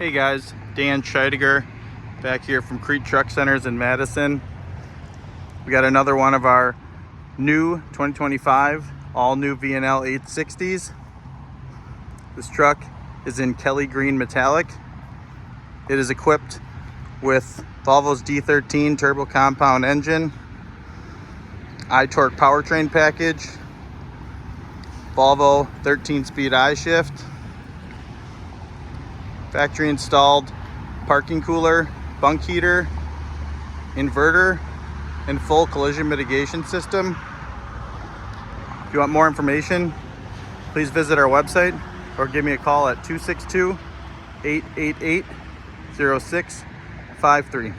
Hey guys, Dan Scheidegger back here from Kriete Truck Centers in Madison. We got another one of our new 2025 all new VNL 860s. This truck is in Kelly Green Metallic. It is equipped with Volvo's D13 turbo compound engine, iTorque powertrain package, Volvo 13-speed I-shift, factory installed parking cooler, bunk heater, inverter, and full collision mitigation system. If you want more information, please visit our website or give me a call at 262-888-0653.